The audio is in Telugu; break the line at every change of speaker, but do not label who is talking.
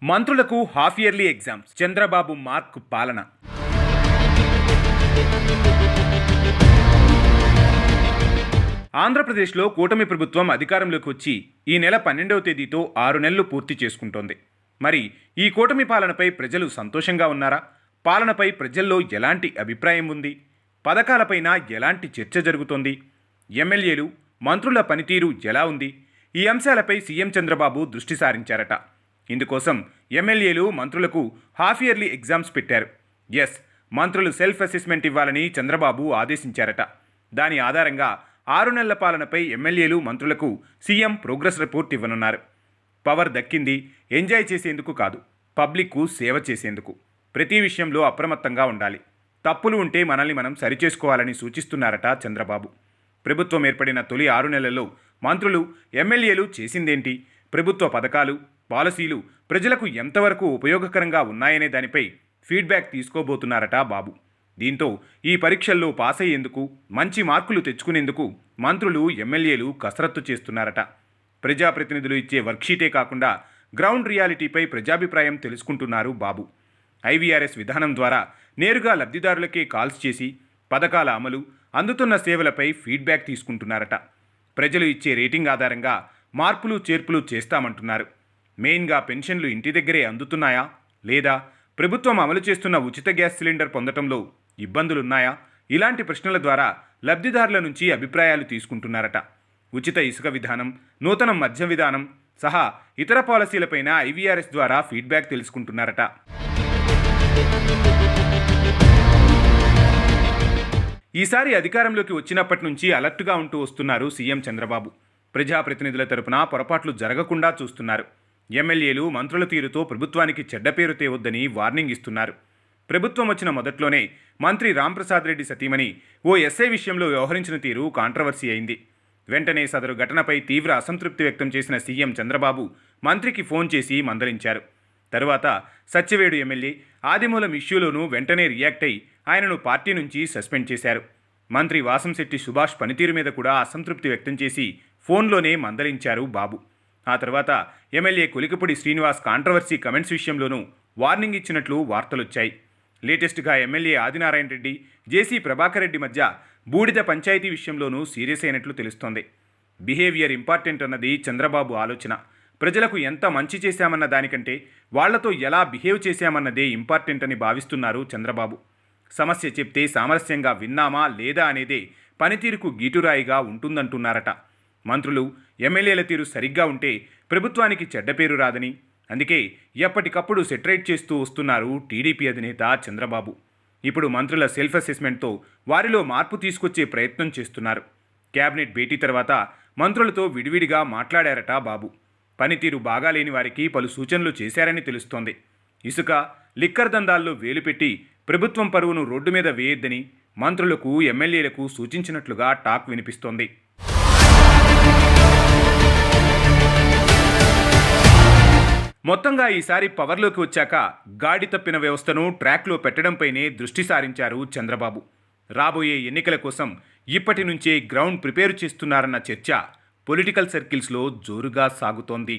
మంత్రులకు half yearly exams, Chandrababu mark పాలన. ఆంధ్రప్రదేశ్లో కూటమి ప్రభుత్వం అధికారంలోకి వచ్చి ఈ నెల 12వ తేదీతో 6 నెలలు పూర్తి చేసుకుంటోంది. మరి ఈ కూటమి పాలనపై ప్రజలు సంతోషంగా ఉన్నారా? పాలనపై ప్రజల్లో ఎలాంటి అభిప్రాయం ఉంది? పథకాలపైన ఎలాంటి చర్చ జరుగుతోంది? ఎమ్మెల్యేలు, మంత్రుల పనితీరు ఎలా ఉంది? ఈ అంశాలపై సీఎం చంద్రబాబు దృష్టి సారించారట. ఇందుకోసం ఎమ్మెల్యేలు, మంత్రులకు హాఫ్ ఇయర్లీ ఎగ్జామ్స్ పెట్టారు. మంత్రులు సెల్ఫ్ అసెస్మెంట్ ఇవ్వాలని చంద్రబాబు ఆదేశించారట. దాని ఆధారంగా 6 నెలల పాలనపై ఎమ్మెల్యేలు, మంత్రులకు సీఎం ప్రోగ్రెస్ రిపోర్ట్ ఇవ్వనున్నారు. పవర్ దక్కింది ఎంజాయ్ చేసేందుకు కాదు, పబ్లిక్కు సేవ చేసేందుకు. ప్రతి విషయంలో అప్రమత్తంగా ఉండాలి. తప్పులు ఉంటే మనల్ని మనం సరిచేసుకోవాలని సూచిస్తున్నారట చంద్రబాబు. ప్రభుత్వం ఏర్పడిన తొలి 6 నెలల్లో మంత్రులు, ఎమ్మెల్యేలు చేసిందేంటి? ప్రభుత్వ పథకాలు, పాలసీలు ప్రజలకు ఎంతవరకు ఉపయోగకరంగా ఉన్నాయనే దానిపై ఫీడ్బ్యాక్ తీసుకోబోతున్నారట బాబు. దీంతో ఈ పరీక్షల్లో పాస్ అయ్యేందుకు, మంచి మార్కులు తెచ్చుకునేందుకు మంత్రులు, ఎమ్మెల్యేలు కసరత్తు చేస్తున్నారట. ప్రజాప్రతినిధులు ఇచ్చే వర్క్షీటే కాకుండా గ్రౌండ్ రియాలిటీపై ప్రజాభిప్రాయం తెలుసుకుంటున్నారు బాబు. ఐవీఆర్ఎస్ విధానం ద్వారా నేరుగా లబ్ధిదారులకే కాల్స్ చేసి పథకాల అమలు, అందుతున్న సేవలపై ఫీడ్బ్యాక్ తీసుకుంటున్నారట. ప్రజలు ఇచ్చే రేటింగ్ ఆధారంగా మార్పులు, చేర్పులు చేస్తామంటున్నారు. మెయిన్గా పెన్షన్లు ఇంటి దగ్గరే అందుతున్నాయా లేదా? ప్రభుత్వం అమలు చేస్తున్న ఉచిత గ్యాస్ సిలిండర్ పొందటంలో ఇబ్బందులున్నాయా? ఇలాంటి ప్రశ్నల ద్వారా లబ్ధిదారుల నుంచి అభిప్రాయాలు తీసుకుంటున్నారట. ఉచిత ఇసుక విధానం, నూతన మద్య విధానం సహా ఇతర పాలసీలపైన ఐవీఆర్ఎస్ ద్వారా ఫీడ్బ్యాక్ తెలుసుకుంటున్నారట. ఈసారి అధికారంలోకి వచ్చినప్పటి నుంచి అలర్ట్గా ఉంటూ వస్తున్నారు సీఎం చంద్రబాబు. ప్రజాప్రతినిధుల తరపున పొరపాట్లు జరగకుండా చూస్తున్నారు. ఎమ్మెల్యేలు, మంత్రుల తీరుతో ప్రభుత్వానికి చెడ్డ పేరు తేవద్దని వార్నింగ్ ఇస్తున్నారు. ప్రభుత్వం వచ్చిన మొదట్లోనే మంత్రి రాంప్రసాద్ రెడ్డి సతీమణి ఓ ఎస్ఐ విషయంలో వ్యవహరించిన తీరు కాంట్రవర్సీ అయింది. వెంటనే సదరు ఘటనపై తీవ్ర అసంతృప్తి వ్యక్తం చేసిన సీఎం చంద్రబాబు మంత్రికి ఫోన్ చేసి మందలించారు. తరువాత సత్యవేడు ఎమ్మెల్యే ఆదిమూలం ఇష్యూలోనూ వెంటనే రియాక్ట్ అయి ఆయనను పార్టీ నుంచి సస్పెండ్ చేశారు. మంత్రి వాసంశెట్టి సుభాష్ పనితీరు మీద కూడా అసంతృప్తి వ్యక్తం చేసి ఫోన్లోనే మందలించారు బాబు. ఆ తర్వాత MLA Kolikapudi Srinivas controversy comments విషయంలోనూ వార్నింగ్ ఇచ్చినట్లు వార్తలొచ్చాయి. లేటెస్ట్గా ఎమ్మెల్యే ఆదినారాయణ రెడ్డి, జేసీ ప్రభాకర్ రెడ్డి మధ్య బూడిద పంచాయతీ విషయంలోనూ సీరియస్ అయినట్లు తెలుస్తోంది. బిహేవియర్ ఇంపార్టెంట్ అన్నది చంద్రబాబు ఆలోచన. ప్రజలకు ఎంత మంచి చేశామన్న దానికంటే వాళ్లతో ఎలా బిహేవ్ చేశామన్నదే ఇంపార్టెంట్ అని భావిస్తున్నారు చంద్రబాబు. సమస్య చెప్తే సామరస్యంగా విన్నామా లేదా అనేదే పనితీరుకు గీటురాయిగా ఉంటుందంటున్నారట. మంత్రులు, ఎమ్మెల్యేల తీరు సరిగ్గా ఉంటే ప్రభుత్వానికి చెడ్డ పేరు రాదని, అందుకే ఎప్పటికప్పుడు సెటరేట్ చేస్తూ వస్తున్నారు టీడీపీ అధినేత చంద్రబాబు. ఇప్పుడు మంత్రుల సెల్ఫ్ అసెస్మెంట్తో వారిలో మార్పు తీసుకొచ్చే ప్రయత్నం చేస్తున్నారు. కేబినెట్ భేటీ తర్వాత మంత్రులతో విడివిడిగా మాట్లాడారట బాబు. పనితీరు బాగాలేని వారికి పలు సూచనలు చేశారని తెలుస్తోంది. ఇసుక, లిక్కర్ దందాల్లో వేలుపెట్టి ప్రభుత్వం పరువును రోడ్డు మీద వేయొద్దని మంత్రులకు, ఎమ్మెల్యేలకు సూచించినట్లుగా టాక్ వినిపిస్తోంది. మొత్తంగా ఈసారి పవర్లోకి వచ్చాక గాడి తప్పిన వ్యవస్థను ట్రాక్లో పెట్టడంపైనే దృష్టి సారించారు చంద్రబాబు. రాబోయే ఎన్నికల కోసం ఇప్పటి నుంచే గ్రౌండ్ ప్రిపేర్ చేస్తున్నారన్న చర్చ పొలిటికల్ సర్కిల్స్లో జోరుగా సాగుతోంది.